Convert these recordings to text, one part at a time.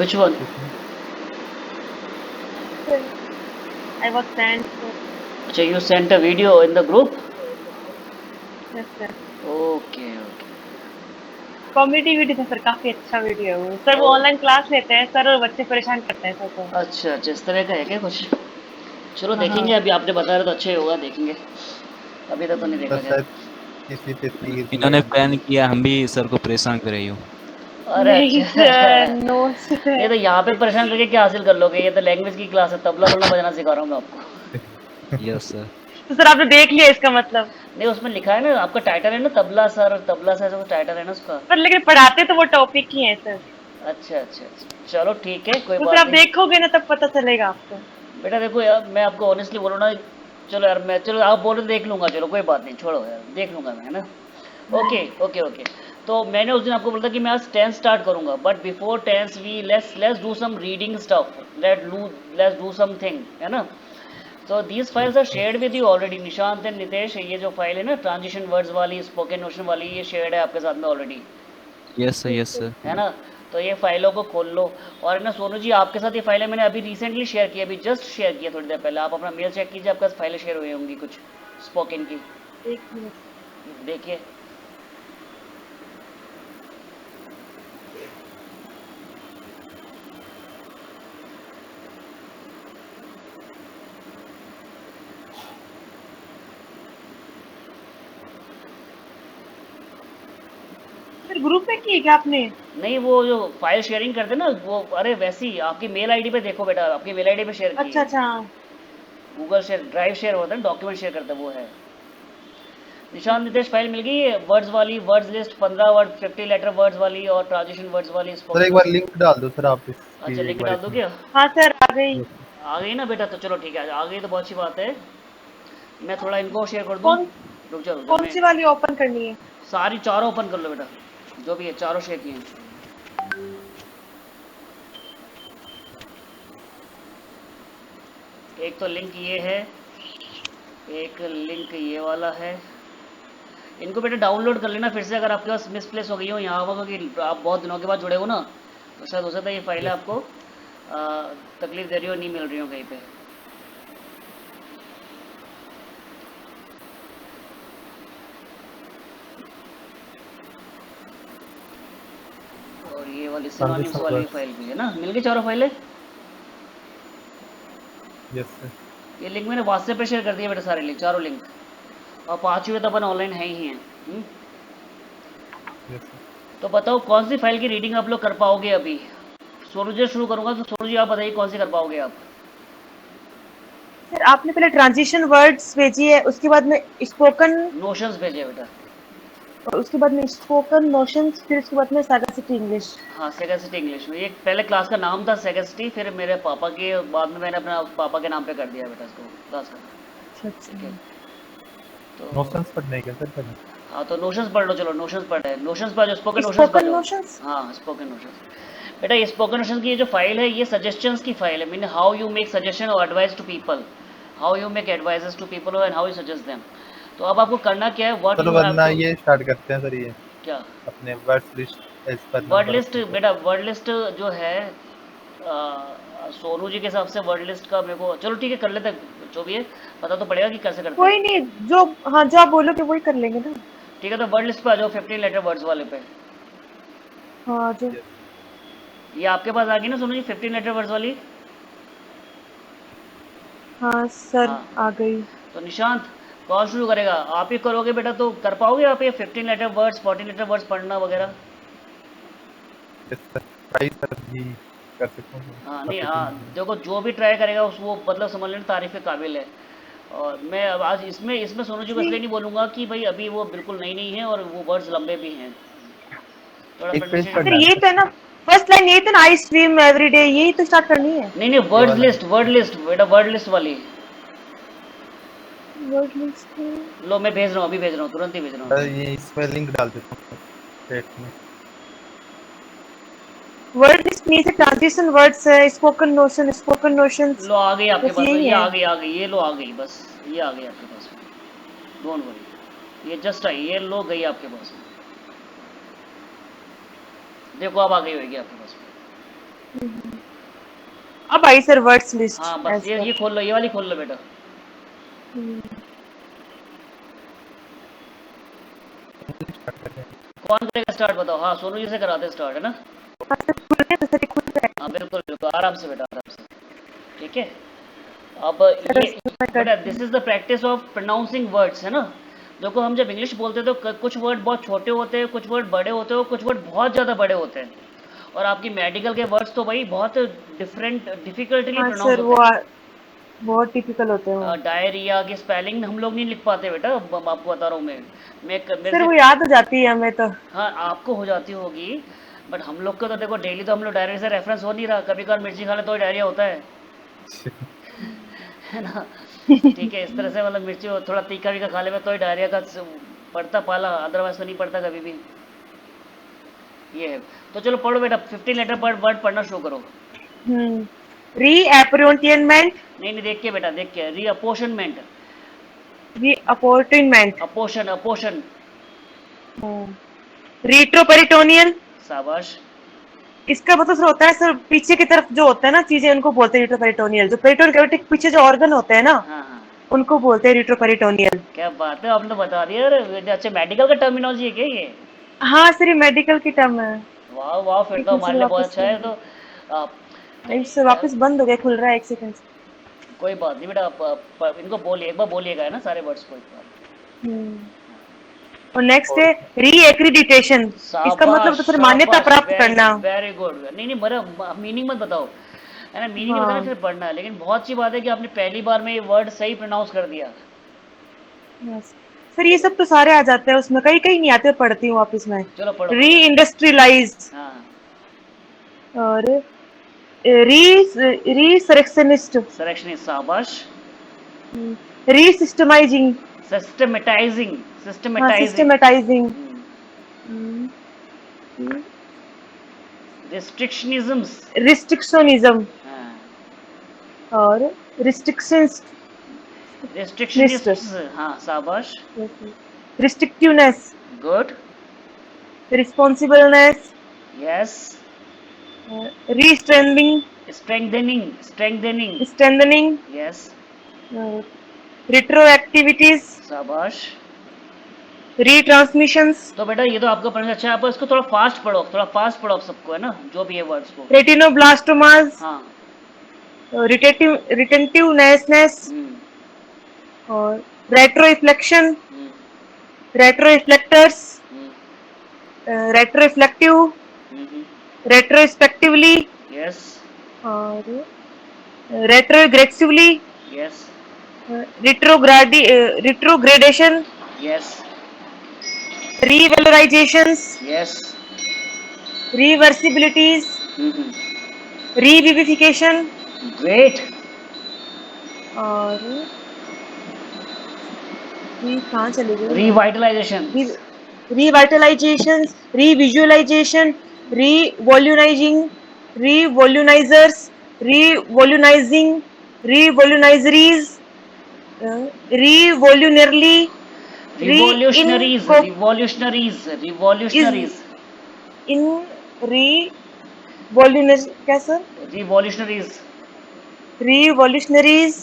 Which one? किसने? I was sent to अच्छा, you sent a video in the group? yes sir. Okay, okay. Comedy video था sir, काफी अच्छा video है वो सर। वो ओ, ऑनलाइन क्लास लेते हैं सर और बच्चे परेशान करते हैं सर को। अच्छा अच्छा, इस तरह का है क्या कुछ? चलो हाँ देखेंगे, अभी आपने बताया तो अच्छा ही होगा, देखेंगे। अभी तक तो नहीं देखा सर खैर। शायद किसी पे तीर इन्होंने दिया। प्लान किया, हम भी सर को परेशान कर रही हूँ। अरे नहीं अच्छा। सर, नो नहीं सर। तो यहाँ पे परेशान करके क्या हासिल कर लोगे? ये तो लैंग्वेज की क्लास है, तबला तबला बजाना सिखा रहा हूँ मैं आपको। Yes sir. तो सर आपने देख लिया इसका मतलब। नहीं, उसमें लिखा है ना, आपका टाइटल है ना तबला सर, तबला सर जो टाइटल है ना उसका। पर लेकिन पढ़ाते तो वो टॉपिक ही है सर। अच्छा अच्छा अच्छा, चलो ठीक है, कोई तो सर बात आप नहीं। देखोगे ना तब पता चलेगा आपको। बेटा देखो यार, मैं आपको ऑनेस्टली बोलूँ ना, चलो यार, मैं, चलो आप बोलो तो देख लूँगा, चलो कोई बात नहीं, छोड़ो यार, देख लूँगा मैं, है ना। Okay okay okay. तो मैंने उस दिन आपको बोला था कि मैं आज टेंस स्टार्ट करूँगा, but before tense we let's do some reading stuff, let's do something, है ना। तो these files are shared with you already, Nishant and Nitesh. ये जो फाइल है ना ट्रांजिशन वर्ड्स वाली, स्पोकन नोशन वाली, ये शेयर्ड है आपके साथ में already, yes sir, yes sir. है ना। तो ये फाइलों को खोल लो। और है ना सोनू जी, आपके साथ ये फाइलें मैंने अभी रिसेंटली शेयर की, अभी जस्ट शेयर किया थोड़ी देर पहले। आप अपना मेल चेक कीजिए, आपके पास फाइलें शेयर हुई होंगी कुछ स्पोकन की, एक मिनट। देखिए। सर ग्रुप में की है क्या आपने? नहीं, वो जो फाइल शेयरिंग करते ना वो, अरे वैसी आपकी मेल आईडी पे देखो बेटा, आपकी मेल आईडी पे शेयर की अच्छा है। अच्छा हाँ। गूगल शेयर, ड्राइव शेयर होता है, डॉक्यूमेंट शेयर करते हैं, वो है। निशान नितेश, फाइल मिल गई है वर्ड्स वाली, words list 15 word 50 letter words वाली और ट्रांजिशन वर्ड्स वाली सर एक स्पोकन। बार लिंक डाल दो सर आप इसकी अच्छा, एक लिंक बार डाल दो इसमें। क्या? हाँ सर आ गई। Yes, आ गई ना बेटा, तो चलो ठीक है, आ गई तो बहुत अच्छी बात है। मैं थोड़ा इनको शेयर कर दूं। कौन रुक जाओ, कौन मैं सी वाली ओपन करनी है? सारी चारों ओपन कर लो बेटा, जो भी है चारों शेयर किए हैं। एक तो लिंक ये है, एक लिंक ये वाला है। इनको बेटा डाउनलोड कर लेना फिर से, अगर आपके पास मिसप्लेस हो गई हो यहाँ वहाँ, क्योंकि आप बहुत दिनों के बाद जुड़े हो ना, तो शायद हो सकता है ये फाइलें yes, आपको तकलीफ दे रही हो, नहीं मिल रही हो कहीं पे। और ये वाली सिनोनिम्स transition वाली words. फाइल भी है ना, मिल गई चारों फाइलें। Yes sir. ये लिंक मैंने व्हाट्सएप पे शेयर कर दिया बेटा, सारे लिंक, चारों लिंक। और 5 तो अपन ऑनलाइन है ही हैं। Yes sir. तो बताओ कौन सी फाइल की रीडिंग आप लोग कर पाओगे अभी? सोनू जी शुरू करूंगा, तो सोनू जी आप बताइए कौन सी कर पाओगे आप? सर आपने पहले ट्रांजिशन वर्ड्स भेजी है, उसके बाद में स्पोकन, नोशंस भेजे बेटा। और उसके बाद में स्पोकन नोशंस, फिर उसके बाद में सागासिटी इंग्लिश। हाँ, सेगेसिटी इंग्लिश में। ये पहले क्लास का नाम था सेगेसिटी, फिर मेरे पापा के बाद में मैंने अपना पापा के नाम पे कर दिया बेटा इसको, क्लास का। अच्छा ठीक है, अच्छा। तो नोशंस पढ़ने का सर पहले। हाँ, तो नोशंस पढ़ लो, चलो नोशंस पढ़ रहे हैं, नोशंस पढ़ जाओ, स्पोकन नोशंस पढ़ स्पोकन जाओ। नोशंस। हाँ, स्पोकन नोशंस। बेटा ये स्पोकन नोशंस की ये जो फाइल है, ये सजेशंस की फाइल है, mean how you make suggestion और advice to people, how you make advices to people and how you suggest them. तो अब आपको करना क्या है, व्हाट चलो यू हैव वरना टू। ये स्टार्ट करते हैं सर, ये क्या? अपने words list as per word number of list people. बेटा, वर्ड लिस्ट जो है सोनू जी के हिसाब से वर्ड लिस्ट का मेरे को, चलो ठीक है कर लेते हैं, जो भी है पता तो पड़ेगा कि कैसे करते कोई हैं। नहीं, जो हाँ जो आप बोलोगे वही कर लेंगे ना। ठीक है, तो वर्ड लिस्ट पे आ जाओ, 15 लेटर वर्ड्स वाले पे। हाँ जो। Yes. ये आपके पास आ गई ना सोनू जी, 15 लेटर वर्ड्स वाली? हाँ सर हाँ, आ गई। तो निशांत कौन शुरू करेगा? आप ही करोगे बेटा, तो कर पाओगे आप ये 15 लेटर वर्ड्स 14 लेटर वर्ड्स पढ़ना वगैरह? Yes sir. ट्राई सर भी कर सकता हूँ हाँ, नहीं काफी हाँ, दिन। देखो जो भी ट्राई करेगा उस वो मतलब समझ लेना तारीफ के काबिल है। और मैं अब आज इसमें इसमें सोनू जी को इसलिए ठीक। नहीं बोलूँगा कि भाई अभी वो बिल्कुल नई नहीं है और वो वर्ड्स लंबे भी हैं, थोड़ा एक पेज प्रोनाउंसिएशन। सर पढ़ना है यही सर। तो है ना, फर्स्ट लाइन यही तो ना, आई स्विम एवरीडे, यही तो स्टार्ट करनी है। नहीं नहीं, ये वर्ड्स वाला है। लिस्ट, वर्ड लिस्ट बेटा, वर्ड लिस्ट वाली। Word list. लो मैं भेज रहा हूँ, अभी भेज रहा हूँ, तुरंत ही भेज रहा हूँ सर अभी। ये इसमें लिंक डाल देता हूँ चैट में। वर्ड लिस्ट में से ट्रांजिशन वर्ड्स है, स्पोकन नोशन, स्पोकन नोशंस, लो आ गई आपके बस पास में, यही ये है। आ गई, आ गई, ये लो आ गई, बस ये आ गई आपके पास में, डोंट वरी, ये जस्ट आई, ये लो गई आपके पास में, देखो अब आ गई होगी आपके पास में। अब आई सर वर्ड्स लिस्ट हाँ बस एज ये खोल लो, ये वाली खोल लो बेटा। स्टार्ट करें। कौन करेगा स्टार्ट बताओ? हाँ सोनू जी से कराते स्टार्ट, है ना? हाँ बिल्कुल बिल्कुल, आराम से बेटा, आराम से। ठीक है, अब ये बेटा this is the practice of pronouncing words, है ना? देखो हम जब इंग्लिश बोलते हैं तो कुछ वर्ड बहुत छोटे होते हैं, कुछ वर्ड बड़े होते हैं, कुछ वर्ड बहुत ज़्यादा बड़े होते हैं। और आपकी मेडिकल के वर्ड्स तो भाई बहुत डिफरेंट डिफिकल्टली हाँ प्रोनाउंस सर होते हैं। बहुत टिपिकल होते हैं वो। डायरिया की स्पेलिंग हम लोग नहीं लिख पाते बेटा, अब आपको बता रहा हूँ मेरे सर से। वो याद हो जाती है हमें तो। हाँ आपको हो जाती होगी, बट हम लोग का तो देखो डेली तो हम लोग डायरिया से रेफरेंस हो नहीं रहा, कभी कभार मिर्ची खा ले तो डायरिया होता है ना? ठीक है, इस तरह से मतलब मिर्ची थोड़ा तीखा वीखा खा ले तो ही डायरिया का पड़ता पाला, अदरवाइज तो नहीं पड़ता कभी भी। ये है, तो चलो पढ़ो बेटा, 15 लेटर पर वर्ड पढ़ना शुरू करो। रीअपोर्टियनमेंट, नहीं नहीं, देख के बेटा, देख के। रीअपोर्शनमेंट, रीअपोर्टिनमेंट, अपोषण अपोषण, रिट्रोपेरिटोनियल। शाबाश। इसका मतलब सर होता है सर पीछे की तरफ जो होता है ना चीजें, उनको बोलते हैं रिट्रोपेरिटोनियल। जो पेरिटोनियल कैविटी के पीछे जो ऑर्गन होते हैं ना, हाँ हाँ, उनको बोलते हैं रिट्रोपेरिटोनियल। क्या बात है, आपने बता दिया। अरे अच्छा, मेडिकल का टर्मिनोलॉजी है क्या ये? हाँ सर ये मेडिकल की टर्म है। वाह वाह, फिर एक तो मिनट हमारे सर लिए बहुत वापस अच्छा है। तो आप सर वापस बंद हो गया, खुल रहा है, एक सेकंड। कोई बात नहीं बेटा, आप इनको बोलिए, एक बार बोलिएगा, है ना, सारे वर्ड्स को एक बार। और नेक्स्ट और है रीएक्रीडिटेशन। इसका मतलब शाबाश तो सर मान्यता शाबाश, प्राप्त वेरी करना। Very good. नहीं नहीं, मेरा मीनिंग मत बताओ, है ना? मीनिंग ही बताना, हाँ फिर पढ़ना है। लेकिन बहुत अच्छी बात है कि आपने पहली बार में ये वर्ड सही प्रोनाउंस कर दिया। यस। सर ये सब तो सारे आ जाते हैं उसमें, कहीं कहीं नहीं आते, पढ़ती हूँ वापस में। चलो पढ़ो री पढ़ो। इंडस्ट्रियलाइज हाँ, और रीसरेक्शनिस्ट, सिलेक्शन, शाबाश। रीसिस्टमाइजिंग। सिस्टमेटाइजिंग, हाँ सिस्टमेटाइजिंग। सिस्टमेटाइजिंग, रिस्ट्रिक्शनिज्म्स। रिस्ट्रिक्शनिज्म हाँ, और रिस्ट्रिक्शनिस्ट, रिस्ट्रिक्शनिस्ट्स, हाँ शाबाश। Restrictiveness, good, responsibleness, yes. Restranding, strengthening, strengthening, strengthening, yes. Retroactivities, शाबाश। रीट्रांसमिशंस, तो बेटा ये तो आपका पढ़ना अच्छा है, आप इसको थोड़ा फास्ट पढ़ो, थोड़ा फास्ट पढ़ो आप सबको, है ना, जो भी है वर्ड्स को। रेटिनोब्लास्टोमास, हाँ। रिटेटिवनेसनेस हम्म, और रेट्रोइफ्लेक्शन, हम्म, रेट्रोइफ्लेक्टर्स, हम्म, रेट्रोइफ्लेक्टिव, रेट्रोस्पेक्टिवली यस, और रेट्रोग्रेसिवली, यस, रिट्रोग्रेडेशन, यस, रीवेलोराइजेशंस, यस, रिवर्सिबिलिटीज, रिविविफिकेशन ग्रेट। और कहाँ चले गए मैं? Revitalisation. Revitalisation, रिविजुअलाइजेशन, रिवॉल्यूनाइजिंग, रिवॉल्यूनाइजर्स, रिवॉल्यूनाइजिंग, revolutionaries, revolutionarily, re in revolutionaries, revolutionaries, is revolutionaries, in revolutioner क्या sir? Revolutionaries, revolutionaries,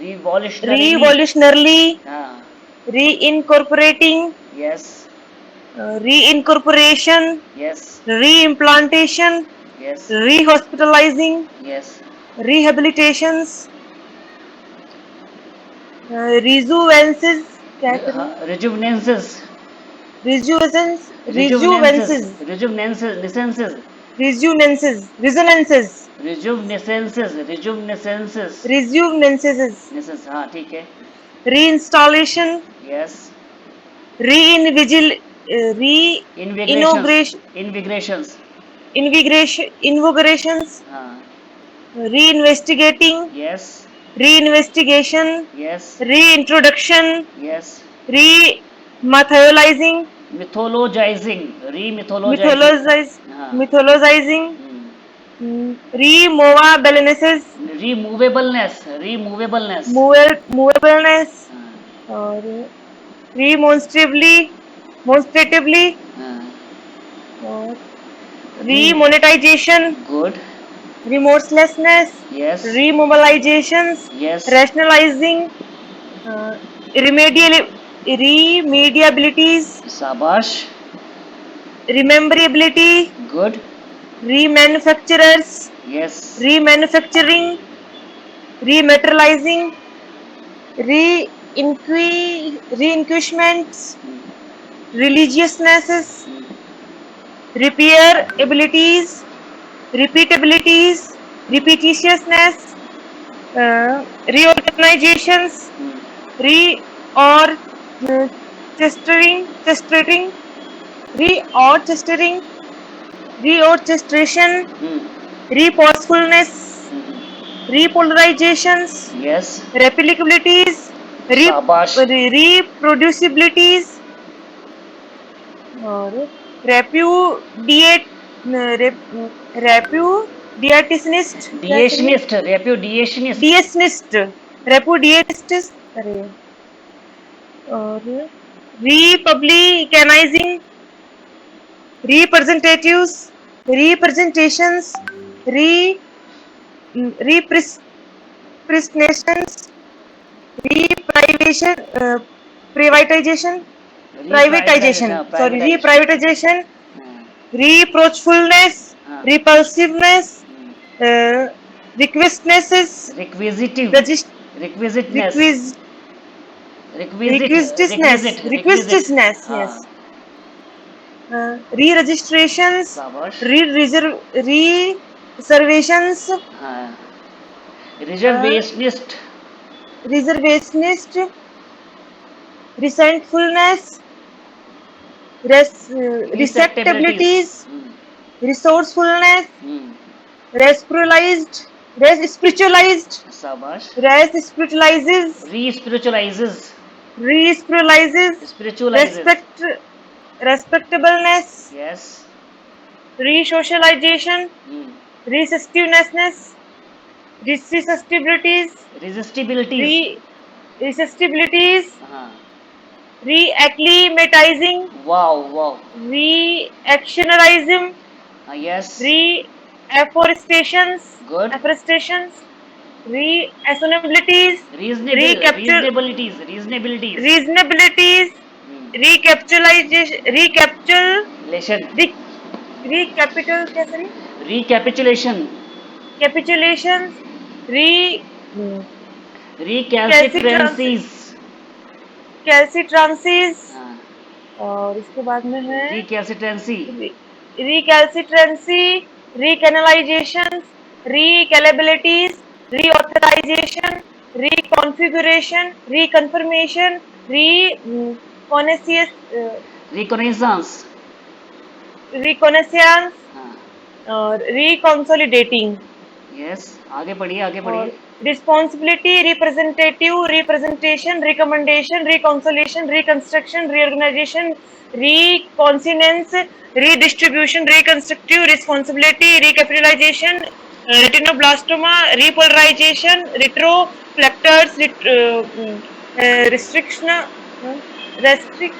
revolutionarily. Revolutionarily, हाँ, reincorporating, yes, reincorporation, yes, reimplantation, yes, rehospitalizing, yes, rehabilitations, rejuvences, क्या हाँ, करें? रिजुवनेंसेस, Rejuvences, रिजुवनेंसेस, rejuvences, रिजुवनेंसेस, निसेंसेस, rejuvences, resonances, रिजुवनेसेंसेस, रिजुवनेसेंसेस, rejuvenances, निसेंस, हाँ ठीक है, reinstallation, yes. reinvigil, इन्विग्रेशंस, reinauguration, इन्विग्रेशंस, invigorations, हाँ, reinvestigating, yes, reinvestigation, yes, reintroduction, yes. rematerializing, मिथोलोजाइजिंग, रीमिथोलोजाइजिंग। mythologize, हाँ, mythologizing, removabilinesis, रिमूवेबलनेस, रिमूवेबलनेस। movableness हाँ, और remonstratively, monstratively हाँ, और री, remonetization, good, remorselessness, Yes. remobilizations, Yes. rationalizing, remediabilities, Sabash. rememberability, Good. remanufacturers, Yes. remanufacturing, rematerializing, reinquishments, religiousnesses, repair abilities, repeatabilities, repetitiousness, reorganizations, reorchestering, reorchestering, reorchestration, Hmm. reposefulness, repolarizations, Yes. replicabilities, Sabash. reproducibilities, और repudiate, repudiationist, क्या सही है? Deationist. Repudiationist. Deationist, repudiationist, अरे और republicanizing, representatives, representations, re representations, reprivation, privatization, privatization, sorry, Privatization. reprivatization, Hmm. reproachfulness, हाँ. repulsiveness, requestnesses, Requisitive. regist, Requisiteness. requis, Requisite. requisiteness, Requisite. Requisite. requisiteness, हाँ. yes, re-registrations, Sabash. reservations, हाँ. Reservationist. reservationist, resentfulness, Receptabilities. receptabilities, resourcefulness, Hmm. spiritualized, spiritualized, Sabash. spiritualizes, Re-spiritualizes. re-spiritualizes, Spiritualizes. respectableness, Yes. re-socialization, Hmm. resistitiveness, resistibilities, Resistibilities. resistibilities, हाँ. re-acclimatizing, Wow. Wow. re-actionarism, Yes. re-afforestations, Good. afforestations, re-assonabilities, Reasonable. recapture, Reasonabilities. Reasonabilities. reasonabilities, recapitalization, Relation. re, recapital, क्या सही? Recapitulation. Capitulations, re, Recalcitrancies. calcitrancies, हाँ. और इसके बाद में है Recalcitrancy. recalcitrancy, recanalizations, recalabilities, reauthorization, reconfiguration, reconfirmation, reconnaissance, Reconnaissance. reconnaissance, हाँ. और reconsolidating, Yes. आगे पढ़िए. आगे और पढ़िए. responsibility, representative, representation, recommendation, reconciliation, reconstruction, reorganization, reconsonance, redistribution, reconstructive, responsibility, recapitalization, retinoblastoma, repolarization, retroflectors, restriction, restrict,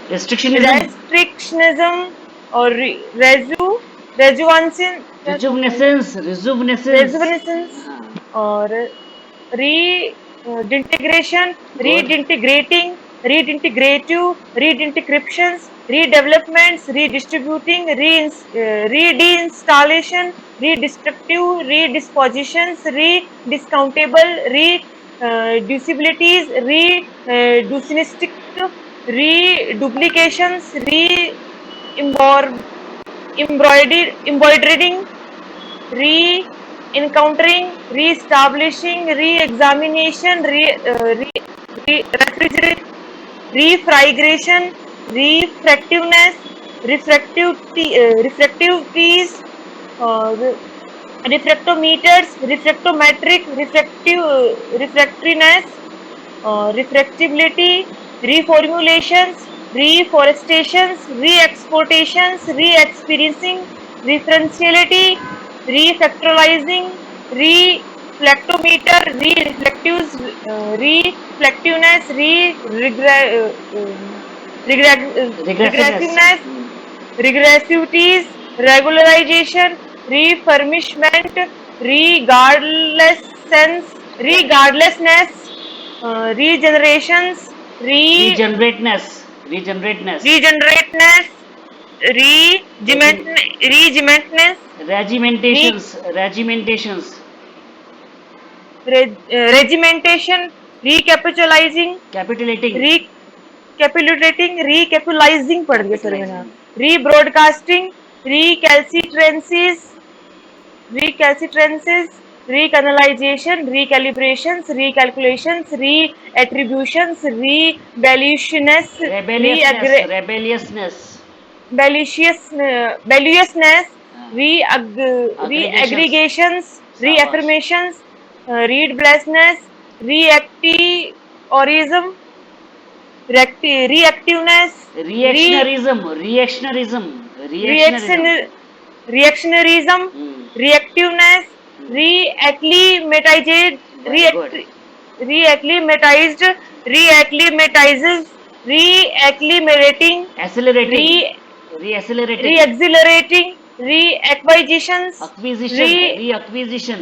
Restrictionism. restrictionism, और rejuvenation, क्या था भाई? Rejuvenescence. Rejuvenescence. Rejuvenescence, हाँ. और redintegration, Good. redintegrating, redintegrative, redintegrations, redevelopments, redistributing, redeinstallation, redistractive, redispositions, rediscountable, reducibilities, reducinistic, reduplications, embroidering, re-encountering, re-establishing, re-examination, refrigration, refractiveness, refractivities, और refractometers, refractometric, refractoriness, refractability, reformulations, reforestations, re-exportations, re-experiencing, referentiality, refactorializing, reflectometer, re-reflectives, reflectiveness, Regressiveness. regressiveness, regressivities, regularization, refurbishment, regardlessness, regenerations, regenerateness, regenerateness, regimentness, regimentations, regimentation, recapitalizing, capitulating, recapitalizing पढ़ दिया sir मैंने, capitalizing, rebroadcasting, recalcitrances, recanalization, recalibrations, recalculations, reattributions, rebelliousness, rebelliousness, rebelliousness, aggregations, reaggregations, shabash, reaffirmations, readblessness, reactiorism, reactiveness, reactionarism, reaction, reactionarism, hmm. reactiveness, reacclimatized, Very good, reacclimatized, reacclimatizes, reacclimating, accelerating, re reaccelerating, reaccelerating, reacquisitions, acquisition, reacquisition,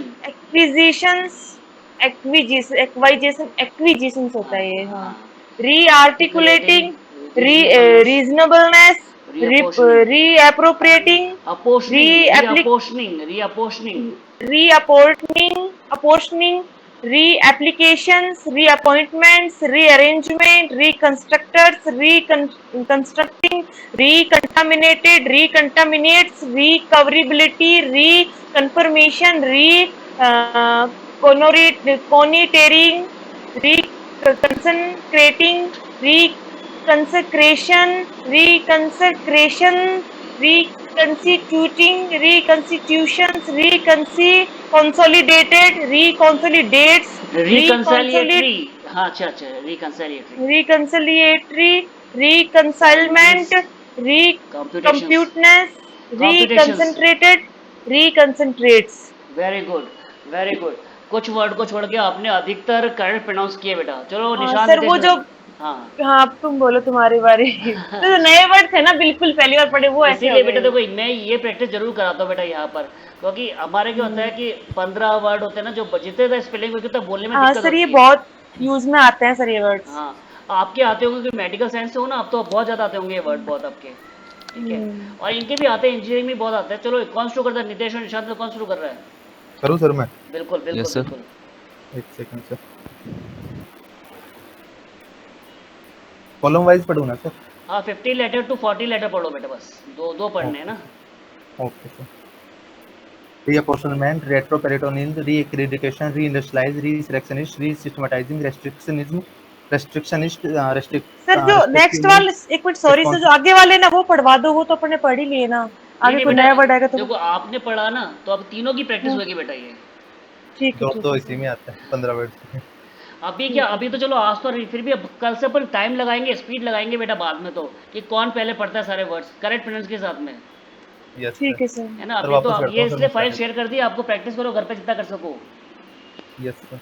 acquisitions होता हाँ है ये, हाँ, हाँ, articulating, rearticulating, reasonableness, reasonableness, reapportioning, reappropriating, apportioning, reapplic reapportioning, apportioning, reapplications, reappointments, rearrangement, reconstructors, reconstructing, recontaminated, recontaminates, recoverability, reconfirmation, connotating, reconsecrating, reconsecration, reconstituting, reconstitutions, consolidated, reconsolidates, reconciliatory, हाँ अच्छा अच्छा, reconciliatory, reconciliatory, consignments, reconcilement, computations, recomputeness, computations, reconcentrated, reconcentrates. Very good, very good. कुछ word को छोड़ के आपने अधिकतर correct pronounce किए बेटा। चलो हाँ निशान सर, नितेश वो जो, हाँ हाँ अब तुम बोलो, तुम्हारी बारी। तो नए वर्ड थे ना, बिल्कुल पहली बार पढ़े, वो ऐसे हो इसीलिए बेटा गए। देखो मैं ये प्रैक्टिस जरूर कराता हूँ बेटा यहाँ पर, क्योंकि हमारे क्या होता है कि 15 वर्ड होते हैं ना जो जितने ज़्यादा स्पेलिंग होती है तो बोलने में हाँ दिक्कत सर, ये होती है। बहुत यूज में आते हैं सर ये वर्ड्स। हाँ, आपके आते होंगे कि मेडिकल साइंस से हो ना, आप तो बहुत ज़्यादा आते होंगे ये वर्ड बहुत आपके, ठीक है। और इनके भी आते हैं, इंजीनियरिंग में बहुत आते हैं। चलो कौन शुरू करता है, नितेश और निशांत से कौन शुरू कर रहा है? करूँ सर मैं? बिल्कुल बिल्कुल Yes, sir. बिल्कुल। एक सेकंड सर, कॉलम वाइज पढ़ूँ ना सर? हाँ 50 लेटर टू 40 लेटर पढ़ो बेटा, बस दो दो पढ़ने हैं ना। Okay sir. reapportionment, retroperitoneal, reaccreditation, reindustrialize, resurrectionist, resystematizing, restrictionist, sir जो नेक्स्ट restrictive, वाले, एक मिनट सॉरी सर, जो आगे वाले ना वो पढ़वा दो, वो तो अपने पढ़ ही लिए ना, नहीं आगे नहीं कोई बेटा, नया वर्ड आएगा तो देखो आपने पढ़ा ना तो अब तीनों की प्रैक्टिस होगी बेटा ये। ठीक है, ठीक दो है इसी सर, में आता है 15 वर्ड। अभी क्या, ठीक है अभी तो चलो आज तो नहीं, फिर भी अब कल से अपन टाइम लगाएंगे, स्पीड लगाएंगे बेटा बाद में तो, कि कौन पहले पढ़ता है सारे वर्ड्स करेक्ट प्रोनाउंस के साथ में, यस सर। ठीक है सर। है ना। सर अभी तो वापस करता ये हूँ सर इसलिए मैं फाइल स्टार्ट। शेयर कर दी, आपको प्रैक्टिस करो घर पे जितना कर सको। यस सर,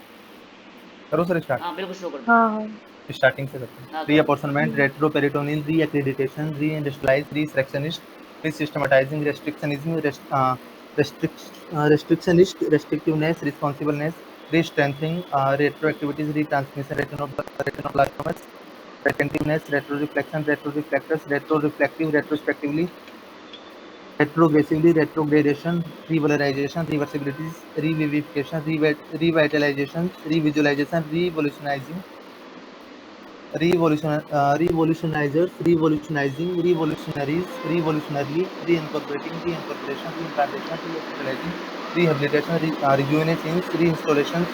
करो सर स्टार्ट। हाँ बिल्कुल शुरू कर दो। हाँ हाँ स्टार्टिंग से करते हैं। हाँ करो। reapportionment, retroperitoneal, reaccreditation, reindustrialize, resurrectionist, resystematizing, restrictionism, restrictionist, restrictiveness, responsibleness, re-strengthening, retroactivities, retransmission, retinoblastomas, retentiveness, retroreflection, retroreflectors, retroreflective, retrospectively, retrogressively, retrogradation, revalorization, reversibilities, revivification, revitalization, revisualization, revolutionizing, revolutionizers, revolutionizing, revolutionaries, revolutionarily, reincorporating, reincorporation, reimplantation, rehabilitation, rehabilitation, rejuvenations, reinstallations,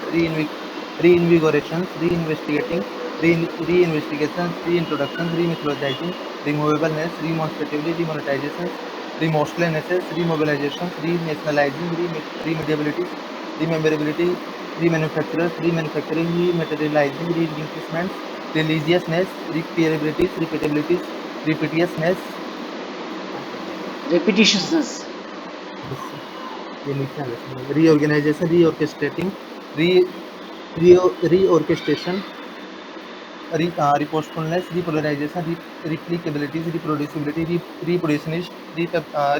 reinvigorations, reinvestigating, reinvestigations, reintroductions, remythologizing, removableness, remonstratively, remonetizations, remorselessnesses, remobilizations, renationalizing, remediabilities, rememberability, remanufacturers, remanufacturing, rematerializing, relinquishments, religiousness, repairabilities, repeatabilities, repeatiousness, रिपीटिशनस, ये नीचे आ गया, reorganization, reorchestrating, re reorchestration, reposefulness, repolarization, replicabilities, reproducibility, reproductionist,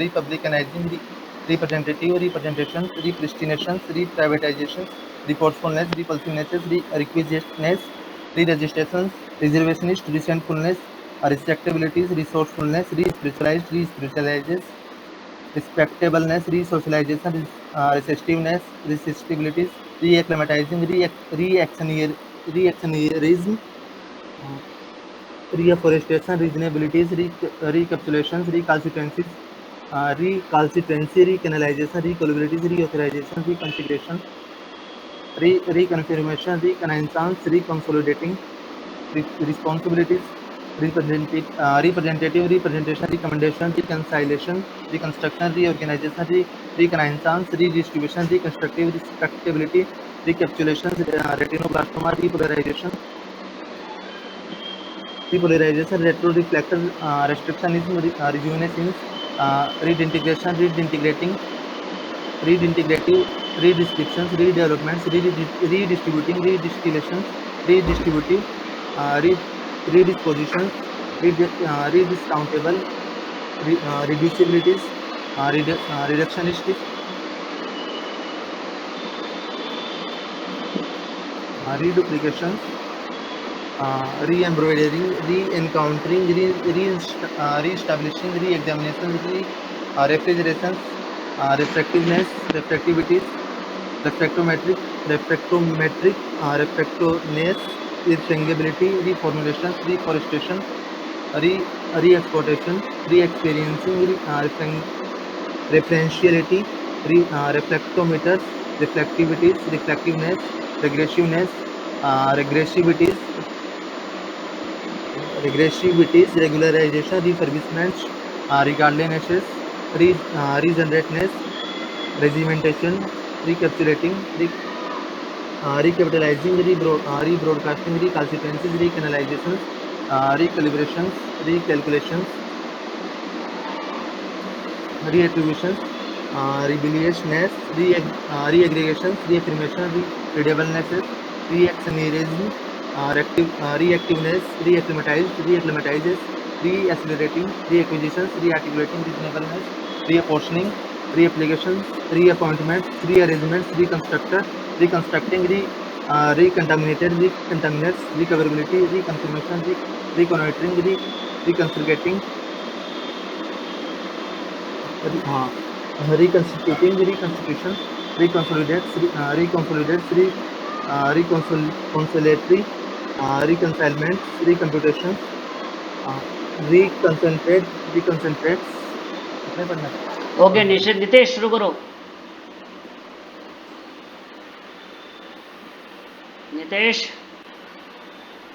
republicanizing, representative, representations, repristinations, reprivatizations, reportfulness, repulsivenesses, requisiteness, re-registrations, reservationist, resentfulness, respectabilities, resourcefulness, re-spiritualized, re-spiritualizes, respectableness, re-socialization, resistiveness, resistibilities, re-acclimatizing, reactionarism, reforestation, reasonabilities, recapitulations, recalcitrancies, recalcitrancy, recanalization, recalibrations, reauthorization, reconfiguration, reconfirmation, reconnaissance, reconsolidating, responsibilities, representative, representation, recommendation, reconciliation, reconstruction, reorganization, reconnaissance, redistribution, reconstructive, respectability, recapitulation, retinoblastoma, repolarization, repolarization, retroreflector, restrictionism, rejuvenescence, redintegration, redintegrating, redintegrative, redescriptions, redevelopments, redistributing, redistillation, redistributive, redispositions, rediscountable, reducibilities, reductionistic, reduplications, re-embroidering, re-encountering, re-establishing, re-examination, refrigerations, refractiveness, refractivities, refractometric, refrangibility, reformulation, reforestation, re-exploitation, re-experiencing, referentiality, reflectometers, reflectivities, reflectiveness, regressiveness, regressivities, regularization, refurbishments, regardlessness, regenerateness, regimentation, recapitulating, recapitalizing, rebroadcasting, recalcitrancies, recanalizations, recalibrations, recalculations, reattributions, rebelliousness, reaggregations, reaffirmation, readablenesses, reactionarism, reactiveness, reacclimatizes, reaccelerating, reacquisitions, rearticulating, reasonableness, reapportioning, reapplications, reappointments, rearrangements, reconstructing, recontaminated, recontaminates, recoverability, reconfirmation, reconnoitering, reconfigurating, reconstituting, reconstitution, reconciliatory, reconcilements, recomputations, uh, reconcentrates. कितने पढ़ना है? Okay निशित नितेश शुरू करो Nitesh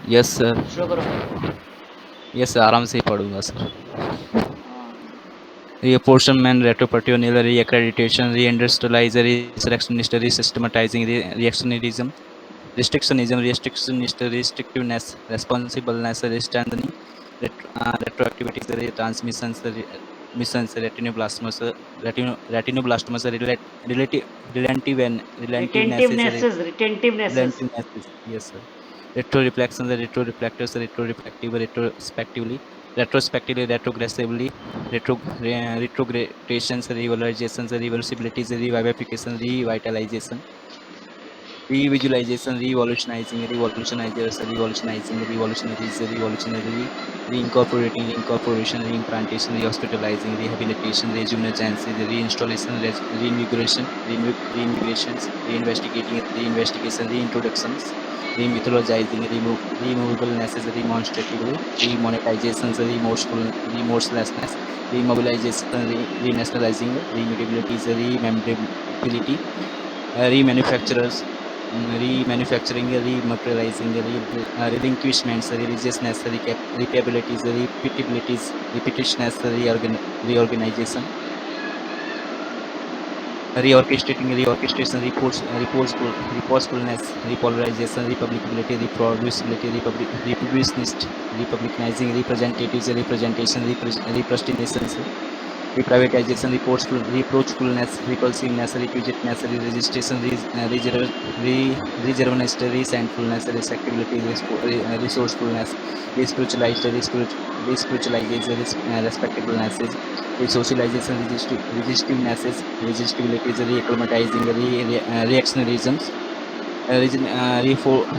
yes sir, शुरू करो yes sir, आराम से ही पढ़ूंगा सर। हाँ, Reapportionment, retroperitoneal, reaccreditation, reindustrializer, resurrectionist, resystematizing, reactionarism, restrictionist, restrictiveness, responsibleness, strengthening, retroactivities, transmissions, missions, retinoblastomas, relativeness, retentivenesses relativeness, yes sir. Retroreflections, retroreflectors, retroreflective, retrospectively, retrogressively, retrogradations, revalorizations, reversibilities, revivification, revitalization, revisualization, revolutionizing, reincorporation, reimplantation, rehospitalizing, rehabilitation, rejuvenescence, reinstallation, reinvigoration, reinvigorations, reinvestigation, reintroductions, remythologizing, removableness, remonstratively, remonetizations, remorselessness, remobilization, renationalizing, remutabilities, rememberability, remanufacturers, remanufacturing, rematerializing, relinquishments, religiousness, repabilities, repeatabilities, repetitionness, reorganization, reorchestration, reposefulness, repolarization, republicability, reproducibility, republicanist, republicanizing, representatives, representation, reprostinations, reprivatization, reproachfulness, repulsiveness, requisiteness, registration, reservedness, resentfulness, respectability, resourcefulness, respectableness, socialization, resistiveness, resistibility, acclimatizing, reactionarisms,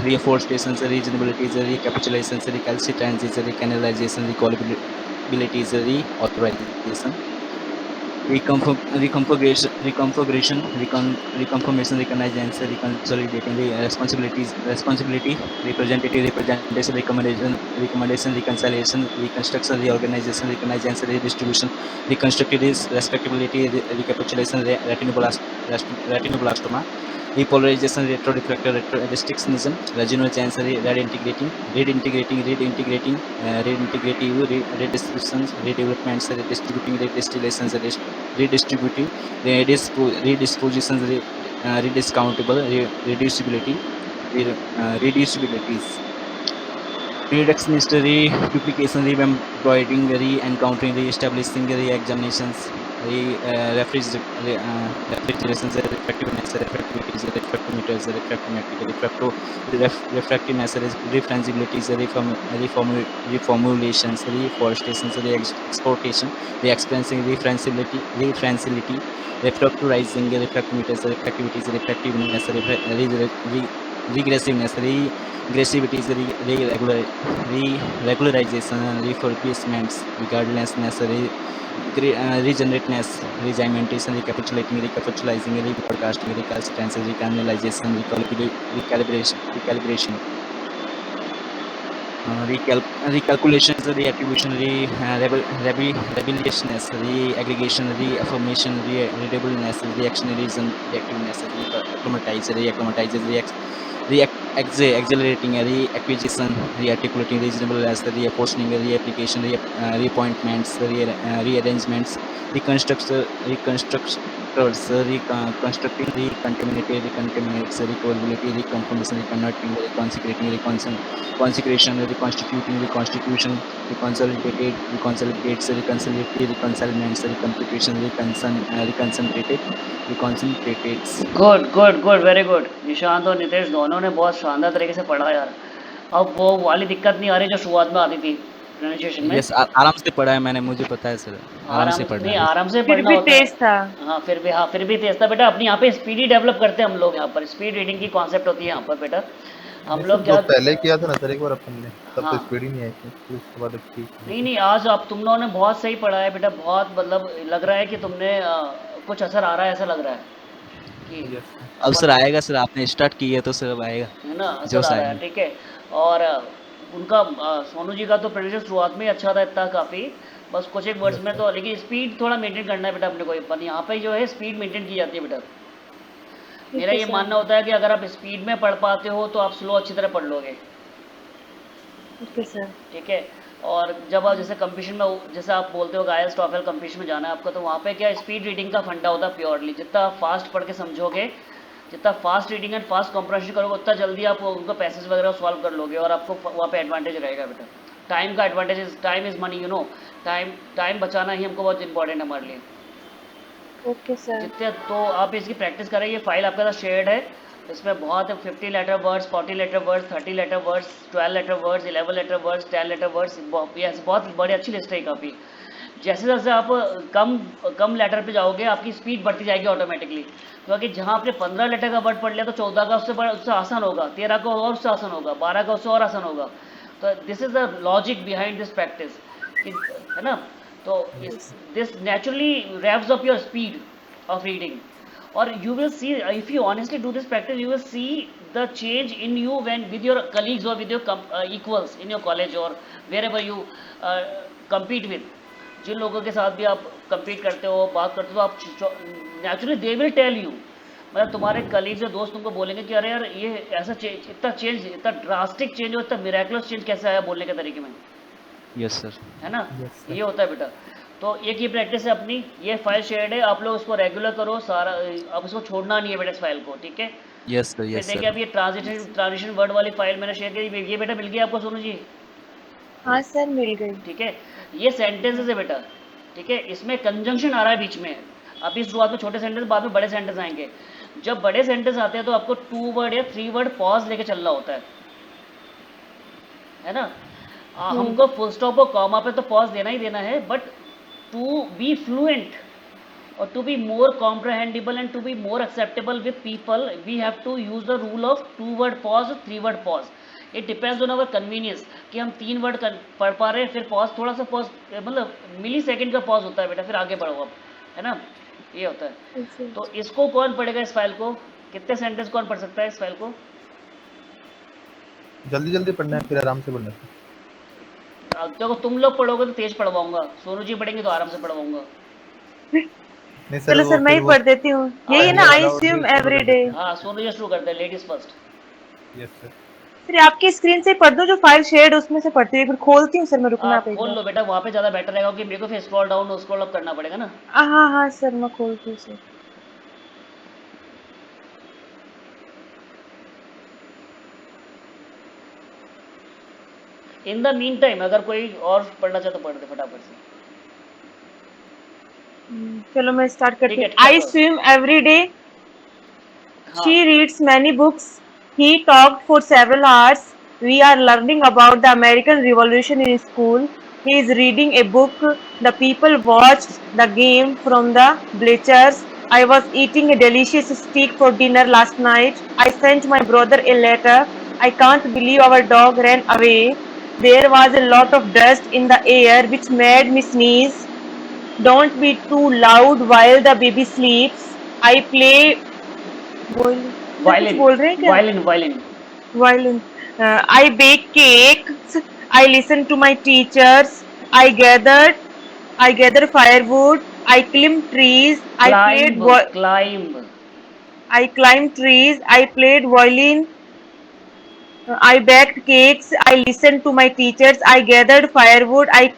reforestation, regenerability, recapitulation, recalcitrance, recanalization, recallability, reauthorization, reconfirmation, recognition, reconsolidating, responsibility, representation, recommendation, reconciliation, reconstruction, reorganization, recognition, redistribution, reconstructivism, respectability, recapitulation, retinoblastoma, repolarization, retroreflector, restrictionism, regional change, reintegrating, redistributions, redevelopments, redistributing, redistillations, redistributive, redispositions, rediscountable, reducibility, reducibilities. Reductionist, re-duplication, re-embroidering, re-encountering, re-establishing, re-examinations, refrigerations, refractiveness, refractivities, refractometers, refractometric, refractiveness, refrangibilities, reformulations, reforestations, re-exportation, re-experiencing, refrangibility, refractorizing, refractometers, refractivities, refractiveness, regressiveness, aggressivity is regularization, refurbishments, regardlessness, regenerateness, regimentation, recapitulating, rebroadcasting, recalcitrance, recanalization, recalibration, recalculations, reattribution, rebelliousness, reaggregation, reaffirmation, readableness, reactionarism, reactiveness, reacclimatize, accelerating, reacquisition, rearticulating, reasonableness, reapportioning, reapplication, reappointments, rearrangements, reconstructors, reconstructing, recontaminates, recoverability, reconfirmation, reconverting, consecration, reconstituting, reconstitution, reconsolidates, reconciliates, reconfiguration, reconcentrates. Good good good, very good. Nishant और नितेश दोनों ने बहुत शानदार तरीके से पढ़ा यार। अब वो वाली दिक्कत नहीं आ रही जो शुरुआत में आती थी प्रोनाउंसिएशन में। यस, आराम से पढ़ा है मैंने, मुझे पता है सर, आराम से पढ़ना नहीं, है। आराम से फिर पढ़ना भी होता है। तेज था। हाँ, फिर भी तेज था बेटा। अपनी यहाँ पे स्पीड ही डेवलप करते हैं हम लोग। यहाँ पर स्पीड रीडिंग की कॉन्सेप्ट होती है यहाँ पर बेटा। हम नहीं लोग सर, क्या, जो पहले किया था ना सर एक बार अपन ने, तब तो हाँ, स्पीड ही नहीं आई थी, फिर उसके बाद ठीक हुई नहीं थी। नहीं, आज आप तुम लोगों ने बहुत सही पढ़ा है बेटा। बहुत मतलब लग रहा है कि तुमने कुछ असर आ रहा है, ऐसा लग रहा है कि यस सर। अब अपन, सर आएगा सर, आपने स्टार्ट की है तो सर अब आएगा, है ना, असर जोश आ रहा है। आएगा। ठीक है। और उनका सोनू जी का तो प्रोनाउंसिएशन शुरुआत में ही अच्छा था इतना काफ़ी, बस कुछ एक वर्ड्स यस में सर। तो, लेकिन स्पीड थोड़ा मेंटेन करना है बेटा अपने को। अपन यहाँ पे जो है स्पीड मेंटेन की जाती है बेटा। ठीक मेरा है ये सर। मानना होता है कि अगर आप स्पीड में पढ़ पाते हो तो आप स्लो अच्छी तरह पढ़ लोगे। ठीक है सर। ठीक है। और जब आप जैसे कंपटीशन में, जैसे आप बोलते हो आईएलटीएस टॉफल कंपटीशन में जाना है आपका, तो वहाँ पे क्या स्पीड रीडिंग का फंडा होता है प्योरली। जितना आप फास्ट पढ़ के समझोगे, जितना fast reading and fast comprehension करोगे, उतना जल्दी आप उनका पैसेज वगैरह सॉल्व कर लोगे और आपको वहाँ पे एडवांटेज रहेगा बेटा। टाइम का advantage, time is money, you know. Time बचाना ही हमको बहुत इंपॉर्टेंट है हमारे लिए। Okay sir. जितने तो आप इसकी प्रैक्टिस करें। ये फाइल आपके साथ शेयर्ड है। इसमें बहुत 50 letter words, 40 letter words, 30 letter words, 12 letter words, 11 letter words, 10 letter words, बहुत बड़ी अच्छी लिस्ट है काफ़ी। जैसे जैसे आप कम कम लेटर पे जाओगे, आपकी स्पीड बढ़ती जाएगी ऑटोमेटिकली। क्योंकि जहाँ आपने 15 लेटर का वर्ड पढ़ लिया तो 14 का उससे आसान होगा, 13 का और उससे आसान होगा, 12 का उससे और आसान होगा। तो this is the logic behind this practice, है ना। तो this naturally revs up your speed of reading, or you will see, if you honestly do this practice, you will see the change in you when with your colleagues or with your equals in your college or wherever you compete with। जिन लोगों के साथ भी आप compete करते हो, बात करते हो, तो आप naturally they will tell you, मतलब तुम्हारे कलीग्स या दोस्त तुमको बोलेंगे कि अरे यार ये ऐसा चेंज, इतना चेंज, इतना ड्रास्टिक चेंज और इतना मिराकुलस चेंज कैसे आया बोलने के तरीके में, यस सर। है ना। यस ये सर। होता है बेटा। तो एक ये प्रैक्टिस है अपनी। ये फाइल शेयर्ड है, आप लोग उसको रेगुलर करो सारा। अब इसको छोड़ना नहीं है बेटा इस फाइल को, ठीक है। Yes sir. फिर यस देखिए, सर। अब ये ट्रांजिशन वर्ड वाली फाइल मैंने शेयर करी, ये बेटा मिल गया आपको सोनू जी, हाँ सर, मिल गई। ठीक है। ये सेंटेंसेस है बेटा, ठीक है। इसमें कंजंक्शन आ रहा है बीच में। अभी शुरुआत में छोटे सेंटेंस, बाद में बड़े सेंटेंस आएंगे। जब बड़े सेंटेंस आते हैं तो आपको 2 वर्ड या 3 वर्ड पॉज लेके चलना होता है ना। हमको फुल स्टॉप और कॉमा पे तो पॉज देना ही देना है, but to be fluent or to be more comprehensible and to be more acceptable with people, we have to use the rule of 2 word pause, 3 word pause. It depends on our convenience कि हम 3 word पढ़ पा रहे हैं, फिर pause थोड़ा सा pause, मतलब मिली सेकेंड का पॉज होता है बेटा, फिर आगे बढ़ो अब, है ना, ये होता है। तो इसको कौन पढ़ेगा, इस फाइल को, कितने सेंटेंस कौन पढ़ सकता है इस फाइल को? जल्दी जल्दी पढ़ना है, फिर आराम से पढ़ना है। देखो तुम लोग पढ़ोगे तो तेज पढ़वाऊंगा, सोनू जी पढ़ेंगे तो आराम से पढ़वाऊंगा। नहीं चलो सर मैं ही पढ़ देती हूँ, यही है ना, आई स्विम एवरी डे। हाँ सोनू जी शुरू करते हैं, लेडीज फर्स्ट। Yes sir. फिर आपकी स्क्रीन से पढ़ दो, जो फाइल शेयर्ड उसमें से पढ़ती हूँ, फिर खोलती हूँ सर मैं, रुकना आप आप एक खोल बार। लो बेटा, वहाँ पे ज़्यादा बेटर रहेगा, क्योंकि मेरे को फिर स्क्रॉल डाउन स्क्रॉल अप करना पड़ेगा ना। हाँ हाँ सर मैं खोलती हूँ sir. In the mean time अगर कोई और पढ़ना चाहे तो पढ़ दे फटाफट से। चलो मैं स्टार्ट करती ठीक हूँ। है, आई करो। स्विम एवरी डे, हाँ she reads many books, he talked for several hours, we are learning about the American Revolution in school, he is reading a book, the people watched the game from the bleachers, I was eating a delicious steak for dinner last night, I sent my brother a letter, I can't believe our dog ran away, there was a lot of dust in the air which made me sneeze, don't be too loud while the baby sleeps, I play sir कुछ violin, बोल रहे हैं क्या? Violin violin. Violin. I bake cakes. I listen to my teachers. I gather firewood. I climb trees. Climb, climb. I climbed trees. I played violin. I baked cakes. I listened to my teachers. I gathered firewood. I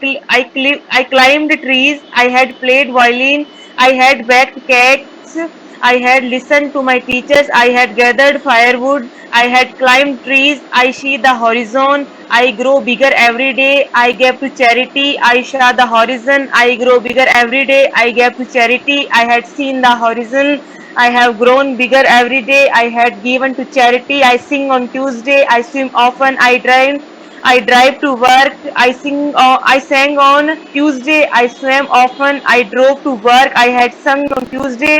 climbed trees. I had played violin. I had baked cakes. I had listened to my teachers. I had gathered firewood. I had climbed trees. I see the horizon. I grow bigger every day. I gave to charity. I saw the horizon. I grow bigger every day. I gave to charity. I had seen the horizon. I have grown bigger every day. I had given to charity. I sing on Tuesday. I swim often. I drive to work. I sang on Tuesday. I swam often. I drove to work. I had sung on Tuesday.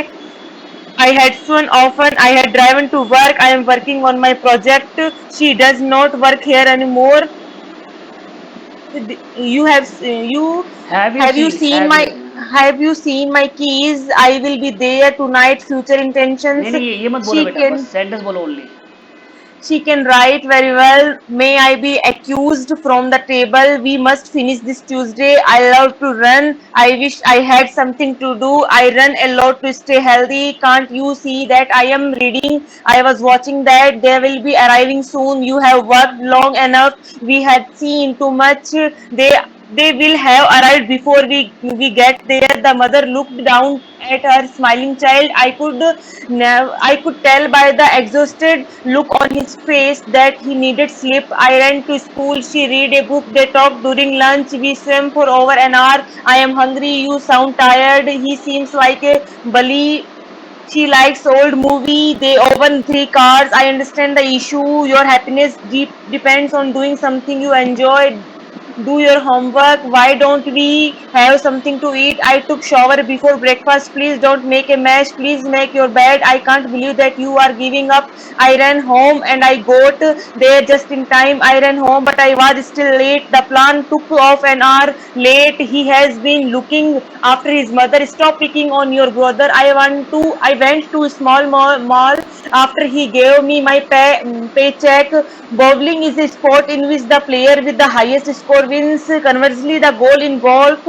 I had swum often. I had driven to work. I am working on my project. She does not work here anymore. You have you seen my have you seen my keys? I will be there tonight. Future intentions. नहीं नहीं ये मत बोलो बेटा, बस sentence बोलो only. She can write very well. May I be accused from the table? We must finish this Tuesday. I love to run. I wish I had something to do. I run a lot to stay healthy. Can't you see that I am reading? I was watching that. They will be arriving soon. You have worked long enough. We had seen too much. They will have arrived before we get there. The mother looked down at her smiling child. I could tell by the exhausted look on his face that he needed sleep. I ran to school. She read a book. They talked during lunch. We swam for over an hour. I am hungry. You sound tired. He seems like a bully. She likes old movie. They own 3 cars. I understand the issue. Your happiness depends on doing something you enjoy. Do your homework. Why don't we have something to eat? I took shower before breakfast. Please don't make a mess. Please make your bed. I can't believe that you are giving up. I ran home and I got there just in time. I ran home but I was still late. The plan took off an hour late. He has been looking after his mother. Stop picking on your brother. I went to a small mall after he gave me my paycheck. Bowling is a sport in which the player with the highest score wins. Conversely, the goal in golf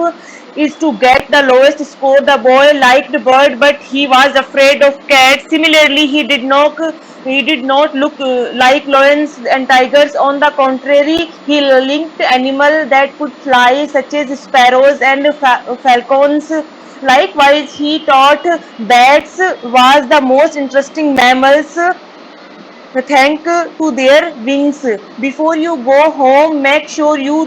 is to get the lowest score. The boy liked bird, but he was afraid of cats. Similarly, he did not look like lions and tigers. On the contrary, he linked animals that could fly, such as sparrows and falcons. Likewise, he thought bats was the most interesting mammals thank to their wings. Before you go home, make sure you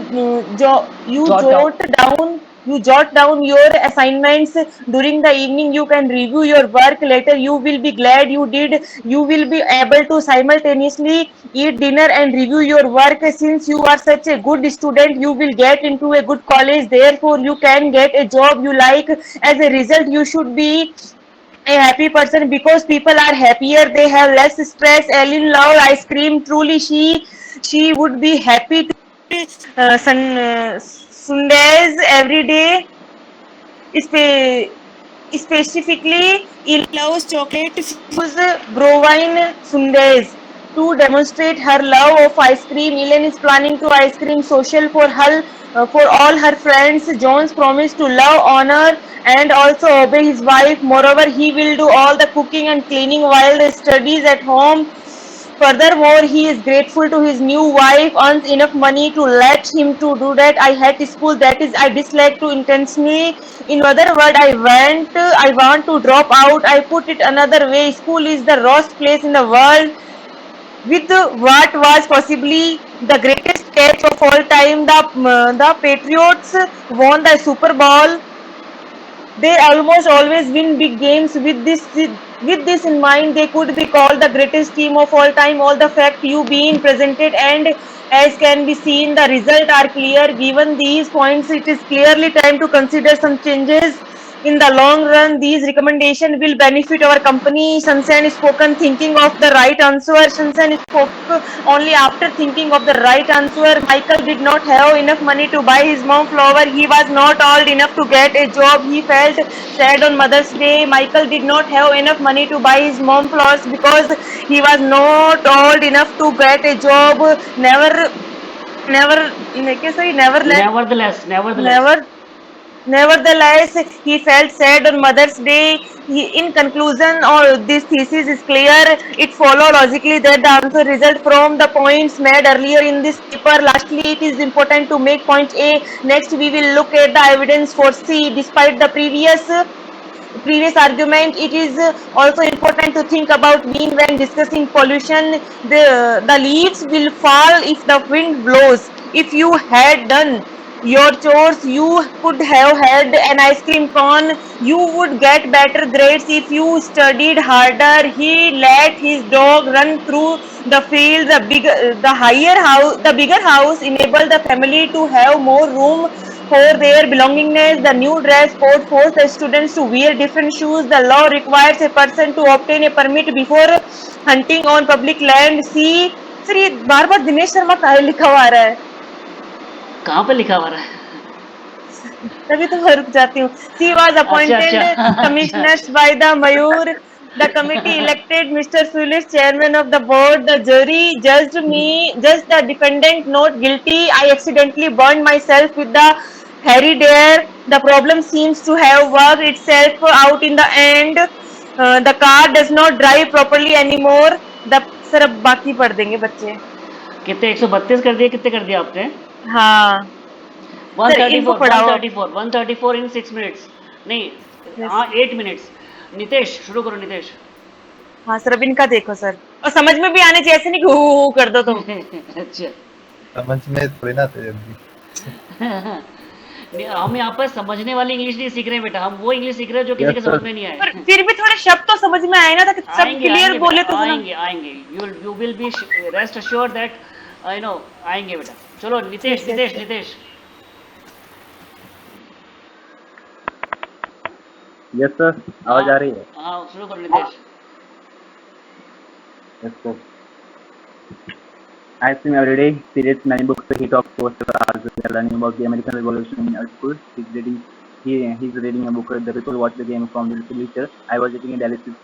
Jot down. jot down You jot down your assignments during the evening. You can review your work later. You will be glad you did. You will be able to simultaneously eat dinner and review your work. Since you are such a good student, you will get into a good college. Therefore, you can get a job you like. As a result, you should be a happy person because people are happier, they have less stress. Ellen loved ice cream. Truly, she would be happy to sundays every day. Spe- Specifically, he loves chocolate fused browine sundaes. To demonstrate her love of ice cream, Ellen is planning to ice cream social for all her friends. Jones promised to love, honor, and also obey his wife. Moreover, he will do all the cooking and cleaning while the studies at home. Furthermore, he is grateful to his new wife, earns enough money to let him to do that. I hate school, that is, I dislike to intensely. In other words, I want to drop out. I put it another way, school is the worst place in the world. With what was possibly the greatest catch of all time, the Patriots won the Super Bowl. They almost always win big games. With this in mind, they could be called the greatest team of all time. All the fact you being presented and as can be seen, the result are clear. Given these points, it is clearly time to consider some changes. In the long run, these recommendations will benefit our company. Sunshine spoken thinking of the right answer. Sunshine spoke only after thinking of the right answer. Michael did not have enough money to buy his mom flower. He was not old enough to get a job. He felt sad on Mother's Day. Michael did not have enough money to buy his mom flowers because he was not old enough to get a job. Never, Nevertheless, nevertheless. never Nevertheless, he felt sad on Mother's Day. In conclusion, all this thesis is clear. It follows logically that the answer result from the points made earlier in this paper. Lastly, it is important to make point A. Next, we will look at the evidence for C. Despite the previous argument, it is also important to think about wind when discussing pollution. The leaves will fall if the wind blows. If you had done your chores, you could have had an ice cream cone. You would get better grades if you studied harder. He let his dog run through the field. The bigger house enabled the family to have more room for their belongingness. The new dress code forced the students to wear different shoes. The law requires a person to obtain a permit before hunting on public land. See, sir ये बार बार दिनेश शर्मा का लिखा हुआ आ रहा है, कहाँ पे लिखा हुआ है? तभी तो मैं रुक जाती हूँ. She was appointed अच्छा. commissioner by the Mayur. The committee elected Mr. Phillips chairman of the board. The jury judged the defendant not guilty. I accidentally burned myself with the Harry Dare. The problem seems to have worked itself out in the end. The car does not drive properly anymore. Sir अब बाकी पढ़ देंगे बच्चे. कितने 132 कर दिए, कितने कर दिए आपने? हाँ सर इनको पढ़ाओ. 134 in 6 minutes. नहीं, हाँ 8 minutes. नितेश शुरू करो नितेश. हाँ सर अब इनका देखो सर, और समझ में भी आने चाहिए, ऐसे नहीं कि हु कर दो तुम. अच्छा. समझ में थोड़ी ना आते जल्दी. हम यहाँ पर समझने वाली इंग्लिश नहीं सीख रहे हैं बेटा, हम वो इंग्लिश सीख रहे हैं जो किसी के समझ में नहीं आए. पर फिर भी थोड़े शब्द तो समझ में आए ना, ताकि सब क्लियर बोले तो सुना. आएंगे. You will be rest assured that आएंगे बेटा. चलो नितेश. यस सर, आवाज आ रही है? हाँ शुरू करो Nitesh. Yes sir. I stream every day. He reads many books. He talks to us as we are learning about the American Revolution in our school. He's reading a book. The people watch the game from the literature. I was eating a delicious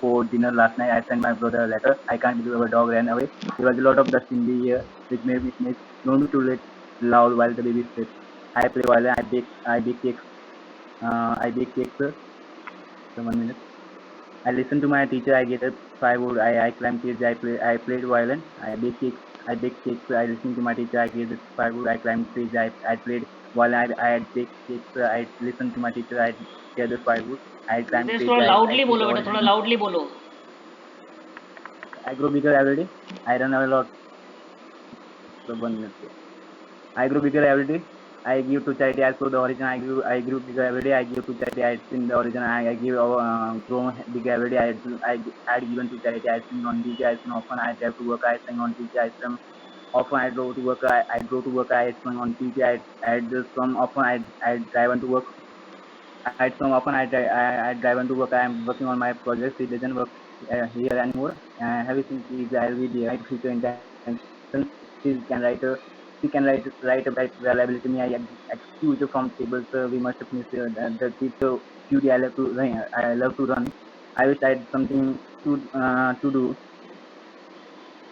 for dinner last night. I sent my brother a letter. I can't believe our dog ran away. There was a lot of dust in the air, which made me sneeze. Don't be too loud while the baby sleeps. I play violin. I bake cakes. Sir. 1 minute. I listen to my teacher. I get up firewood. I climb trees. I played violin. I bake cakes. I listen to my teacher. I get firewood. I climb trees. I played violin. I bake cakes. I listen to my teacher. I get the firewood. I climb trees. थोड़ा loudly बोलो बेटा, थोड़ा loudly बोलो. I grow bigger every day. I run a lot. So 1 minute. I grow bigger every day. I give to charity as per the origin. I grew bigger every day. I give to charity as in the origin. I give grown bigger every day. I had given to charity as in on DJ. As in often I drive to work. I sing on DJ. I swim. Often I drove to work. I drove to work. I swing on DJ. I just some often I drive on to work. I some often I drive on to work. I am working on my project. It doesn't work here anymore. Have you seen these? I will be right future intentions. She can write a write about reliability. Me, I excuse from tables. We must finish the teacher duty. I love to run. I wish I had something to do.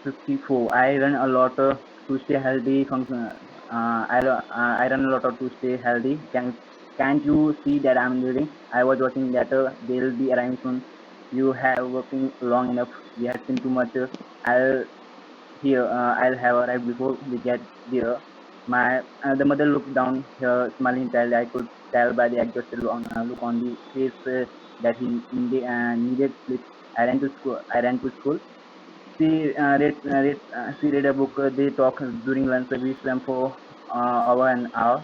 54. I run a lot to stay healthy. I run a lot to stay healthy. Can't you see that I'm leading? I was watching that they'll be arriving soon. You have working long enough. We have seen too much. I'll have arrived before we get there. The mother looked down her smiling child. I could tell by the exhausted look on the face that he needed sleep. I ran to school. She read a book. They talk during lunch. We swam for hour and hour.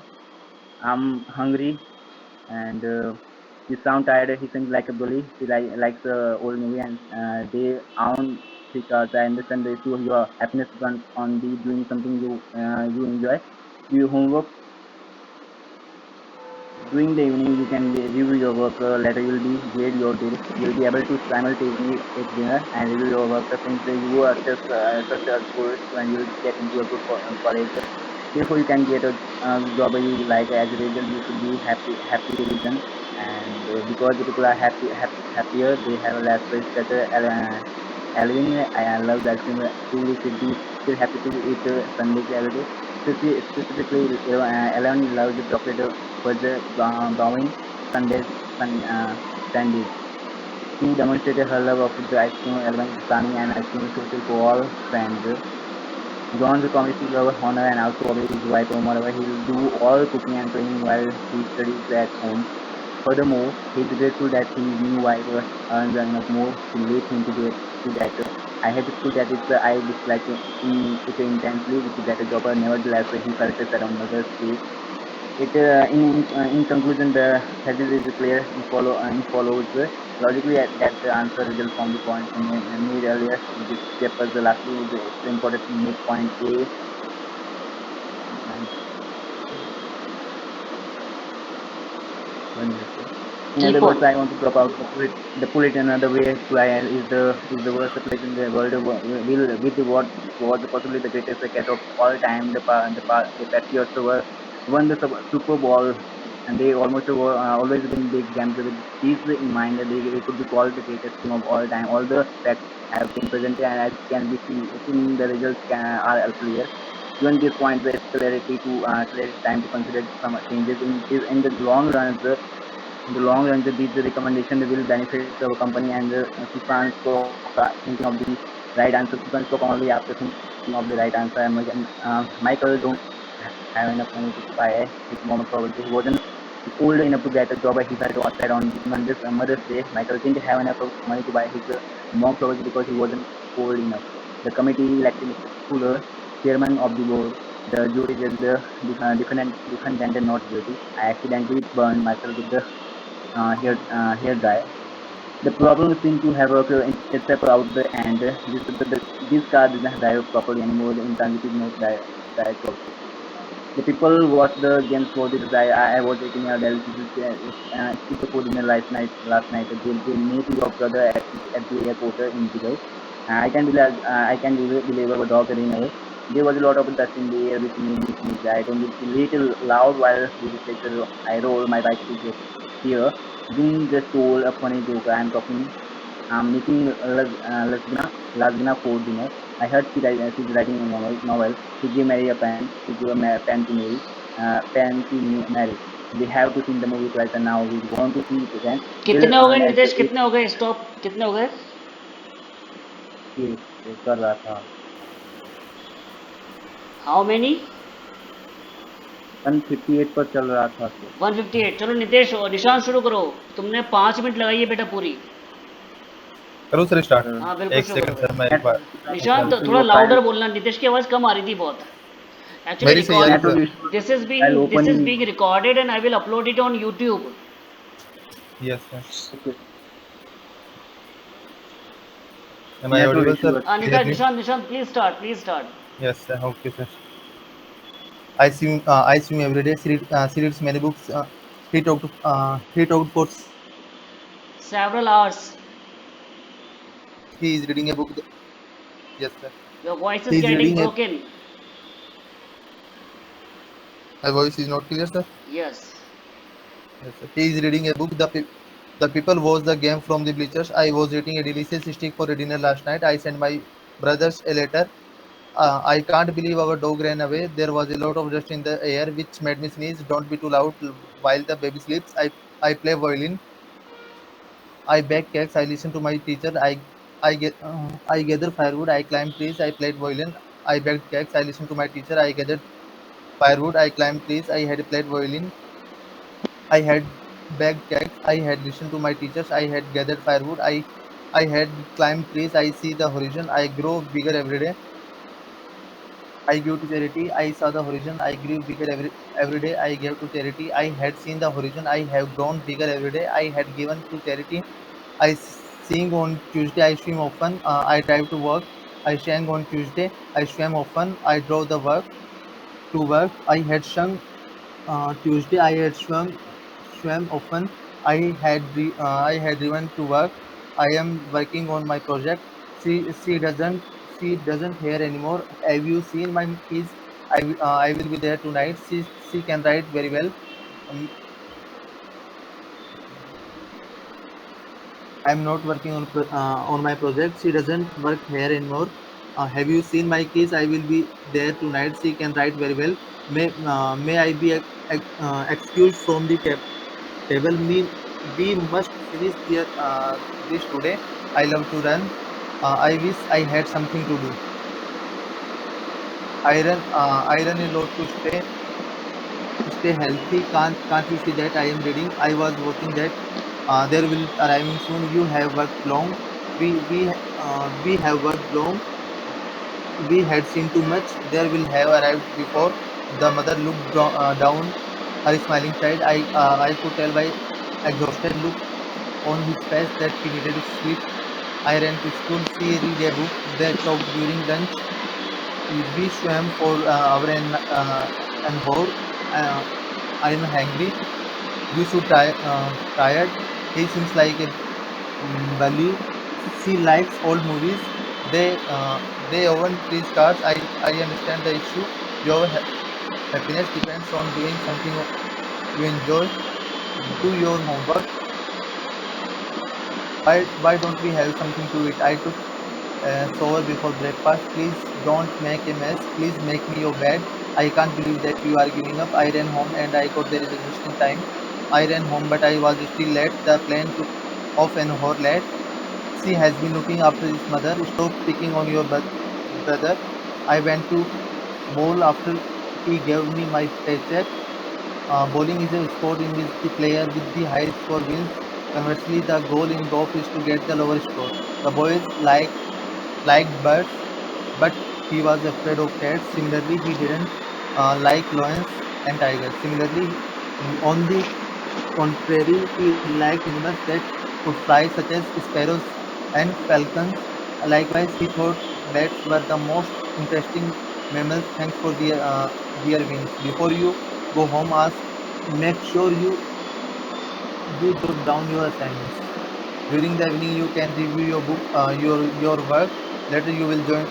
I'm hungry and you sound tired. He seems like a bully. He likes old movie and they own because I understand the issue. Your happiness runs on the doing something you enjoy. Do homework. During the evening, you can review your work. Later, you'll be grade your day. You'll be able to simultaneously take dinner and review your work. Since you are such a good when you get into a good college, therefore you can get a job you like. As a result, you should be happy to reason. And because the people are happier, they have less stress. Alvin, I love that film. She should be still happy to eat Sundays every day. Specifically, Ellen loves the chocolate was Darwin Sundays. She demonstrated her love of the ice cream element, planning and ice cream social for all friends. John's a community lover, honor, and also obeys his wife Moreover, he'll do all cooking and cleaning while he studies at home. Furthermore, he's grateful that his new wife earns enough more to lead him to that. I hate school that I dislike it intensely, which is that a job. Nevertheless, he felt sad on Mother's Day. In conclusion, the thesis is clear and follows logically that the answer results from the point made earlier. This step as the lastly is important to make point A. In Keep other words, on. I want to drop out the bullet another way to is the worst place in the world. Will with the what was possibly the greatest cat of all time. The Patriots won the Super Bowl, and they almost always win big games. With this in mind, they could be called the greatest team of all time. All the facts have been presented, and as can be seen, the results are clear. Given this point, the clarity time to consider some changes in the long run. In the long run, these recommendations will benefit our company and Susan Stock thinking of the right answer. Susan Stock only after thinking of the right answer. Michael don't have enough money to buy his mom probably. He wasn't old enough to get a job. He felt outside on Mother's Day. Michael didn't have enough money to buy his mom probably because he wasn't old enough. The committee elected Mr. Fuller, chairman of the board. The jury judged the defendant not guilty. I accidentally burned myself with the hair dryer. The problem seems to have itself out the end. This car doesn't drive properly anymore. The intensity not drive properly. The people watch the games for this. I was eating a delicious for dinner last night. They meet your brother at the airport in Dubai. I can believe our dog ran away. There was a lot of dust in the air which made me sneeze. I don't get a little loud while we reflected. I roll my bike to get here. Jim just told a funny joke. I'm making lasagna for dinner. I heard she's writing a novel. She gave Mary a pen. She gave a pen to Mary. Pen to Mary. We have to see the movie twice and now we want to see it again. कितने हो गए नितेश? कितने हो गए? Stop. कितने हो गए? कर रहा था. How many? 158 पर चल रहा था. 158. चलो नितेश और निशांत शुरू करो. तुमने 5 मिनट लगाई है बेटा पूरी. करो सर स्टार्ट. हाँ बिल्कुल. एक सेकंड सर मैं एक बार. निशांत थोड़ा लाउडर बोलना. नितेश की आवाज़ कम आ रही थी बहुत. Actually, Very सही record. यार मैं तो Discord This is I'll open in. being recorded, and I will upload it on YouTube. Yes sir. Okay. Am I Network audible issue sir? है. Nishant, Clearly? Nishant, please start. Please start. Yes sir. Okay sir. I swim every day. She reads many books. He talked for 6 hours. Several hours. He is reading a book. Yes sir. Your voice is He is getting reading a. broken. My voice is not clear sir. Yes. Yes sir. He is reading a book. The people watch the game from the bleachers. I was eating a delicious steak for a dinner last night. I sent my brothers a letter. I can't believe our dog ran away. There was a lot of dust in the air, which made me sneeze. Don't be too loud while the baby sleeps. I play violin. I bake cakes. I listen to my teacher. I gather firewood. I climb trees. I played violin. I baked cakes. I listen to my teacher. I gathered firewood. I climbed trees. I had played violin. I had baked cakes. I had listened to my teachers. I had gathered firewood. I had climbed trees. I see the horizon. I grow bigger every day. I gave to charity. I saw the horizon. I grew bigger every day. I gave to charity. I had seen the horizon. I have grown bigger every day. I had given to charity. I sing on Tuesday. I swim often. I drive to work. I sang on Tuesday. I swam often. I drove the work to work. I had sung Tuesday. I had swam often. I had driven to work. I am working on my project. She doesn't hear anymore. Have you seen my keys? I will be there tonight. She can write very well. Um, I'm not working on my project. She doesn't work here anymore. Have you seen my keys? I will be there tonight. She can write very well. May I be excused from the table? We must finish this today. I love to run. I wish I had something to do. I run a lot to stay healthy. Can't you see that I am reading? I was watching that. There will arriving soon. You have worked long. We have worked long. We had seen too much. There will have arrived before. The mother looked down her smiling child. I could tell by exhausted look on his face that he needed sleep. I ran to school. She read a book. They talked during lunch. We swam for hour and more. I'm hungry. You should tired. He seems like a bully. She likes old movies. They own three stars. I understand the issue. Your happiness depends on doing something you enjoy. Do your homework. Why don't we have something to eat? I took shower before breakfast. Please don't make a mess. Please make me your bed. I can't believe that you are giving up. I ran home and I got there just in time. I ran home, but I was still late. The plane took off an hour late. She has been looking after his mother. Stop picking on your brother. I went to bowl after he gave me my paycheck. Bowling is a sport in which the player with the highest score wins. Conversely, the goal in golf is to get the lower score. The boys liked birds, but he was afraid of cats. Similarly, he didn't like lions and tigers. Similarly, on the contrary, he liked animals that could fly, such as sparrows and falcons. Likewise, he thought bats were the most interesting mammals. Thanks for their wings. Before you go home, make sure you jot down your assignments. During the evening, you can review your book, your work. Later, you will join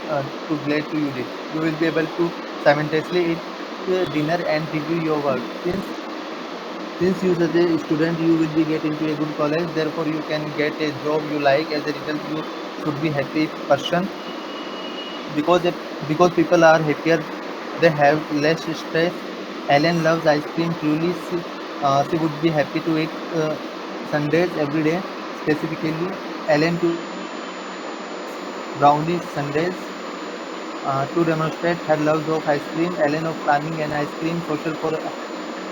to glad to you did. You will be able to simultaneously eat dinner and review your work. Since you such a student, you will be get into a good college. Therefore, you can get a job you like. As a result, you should be happy person because because people are happier, they have less stress. Ellen loves ice cream. Truly, she would be happy to eat sundaes every day. Specifically, Ellen to brownies sundaes to demonstrate her love of ice cream. Ellen of planning an ice cream social for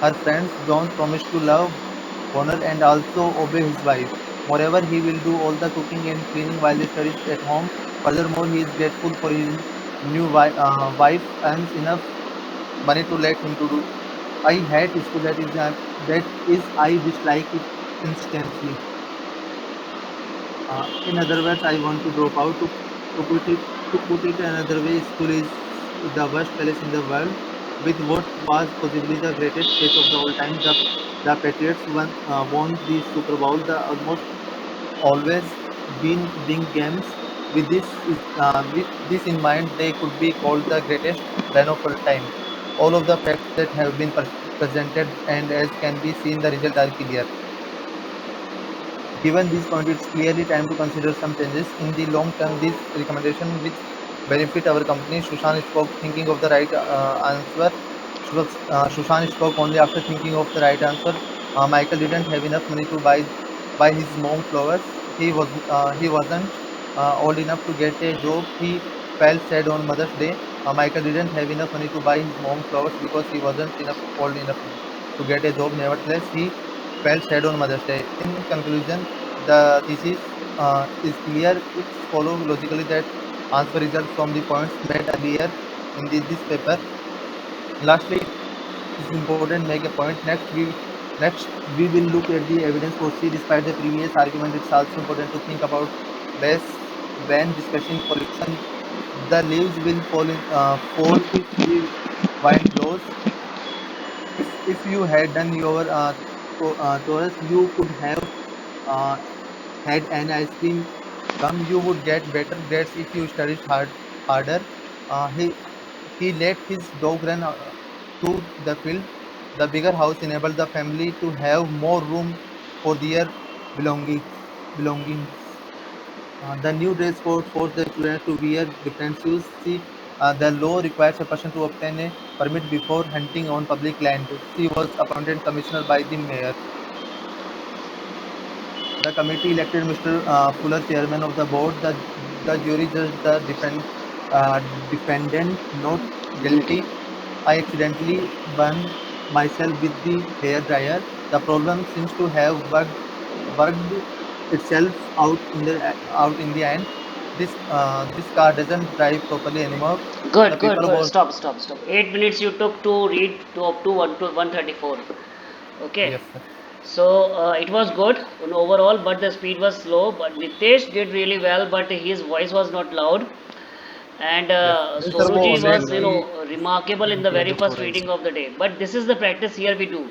her friends. John promised to love, honor, and also obey his wife. Moreover, he will do all the cooking and cleaning while he studies at home. Furthermore, he is grateful for his new wife earns enough money to let him to do. I hate school. That is I dislike it instantly. In other words, I want to drop out. To put it another way, school is the worst place in the world. With what was possibly the greatest phase of the all time, the Patriots won the Super Bowl. The almost always been big games. With this in mind, they could be called the greatest run of all time. All of the facts that have been presented, and as can be seen, the results are clear. Given this point, it's clearly time to consider some changes. In the long term, this recommendation which benefit our company. Shushan spoke thinking of the right answer. Shushan spoke only after thinking of the right answer. Michael didn't have enough money to buy his mom flowers. He wasn't old enough to get a job. He felt sad on Mother's Day. Michael didn't have enough money to buy his mom flowers because he wasn't old enough to get a job. Nevertheless, he felt sad on Mother's Day. In conclusion, the thesis is clear. It follows logically that answer results from the points made earlier in this paper. Lastly, it is important to make a point. Next we will look at the evidence for C. Despite the previous argument, it's also important to think about this when discussing pollution. The leaves will fall if the wind blows. If you had done your chorus, you could have uh, had an ice cream come. You would get better grades if you studied harder. He let his dog run to the field. The bigger house enabled the family to have more room for their belongings. The new dress code forced the students to wear different shoes. See, the law requires a person to obtain a permit before hunting on public land. She was appointed commissioner by the mayor. The committee elected Mr. Fuller chairman of the board. The jury judged the defendant not guilty. I accidentally burned myself with the hair dryer. The problem seems to have worked itself out in the end. This car doesn't drive properly anymore. The Good, good, people good. was Stop, stop, stop. 8 minutes you took to read to up to 134. Okay. yes sir. So it was good overall, but the speed was slow. But Nitesh did really well, but his voice was not loud. And Yes, sir वो Sonuji was, already remarkable in the very first 124 I reading see. of the day. But this is the practice here we do.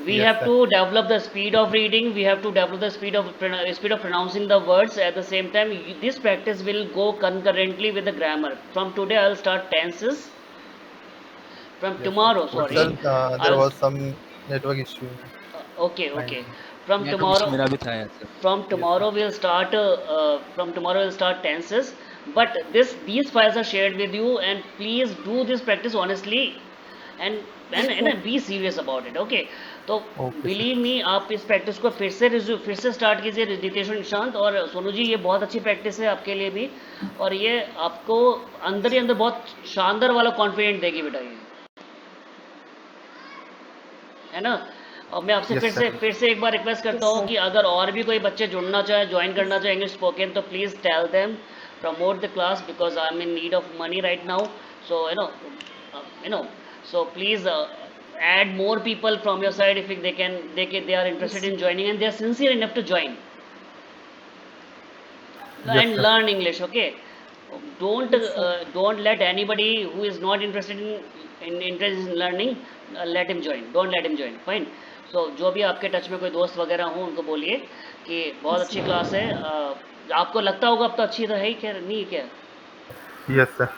We yes have sir. to develop the speed of reading. We have to develop the speed of pronouncing the words. At the same time, this practice will go concurrently with the grammar. From today, I'll start tenses. From Yes sir. tomorrow, But sorry, sir, there I'll. was some network issue. Okay, Fine. okay. From network issue tomorrow, मेरा भी था यार sir. from Yes sir. tomorrow we'll start. From tomorrow we'll start tenses. But these files are shared with you, and please do this practice honestly, and be serious about it. Okay. तो Okay sir. Believe me, आप इस practice को फिर से start कीजिए नितेश और निशांत और सोनू जी. ये बहुत अच्छी प्रैक्टिस है आपके लिए भी, और ये आपको अंदर ही अंदर बहुत शानदार वाला कॉन्फिडेंट देगी बेटा, ये है ना. और मैं आपसे Yes sir. फिर से एक बार रिक्वेस्ट करता हूँ कि अगर और भी कोई बच्चे जुड़ना चाहे, ज्वाइन करना चाहे इंग्लिश स्पोकन, तो please tell them, promote the class, because I am in need of money right now. So no so please add more people from your side if they are interested in joining and they are sincere enough to join Yes and sir. learn English. Okay. Don't let anybody who is not interested in learning, let him join. Don't let him join. Fine. So जो भी आपके touch में कोई दोस्त वगैरह हो, उनको बोलिए कि बहुत अच्छी क्लास है. आपको लगता होगा अब तो अच्छी तो है ही, क्या नहीं क्या. Yes sir.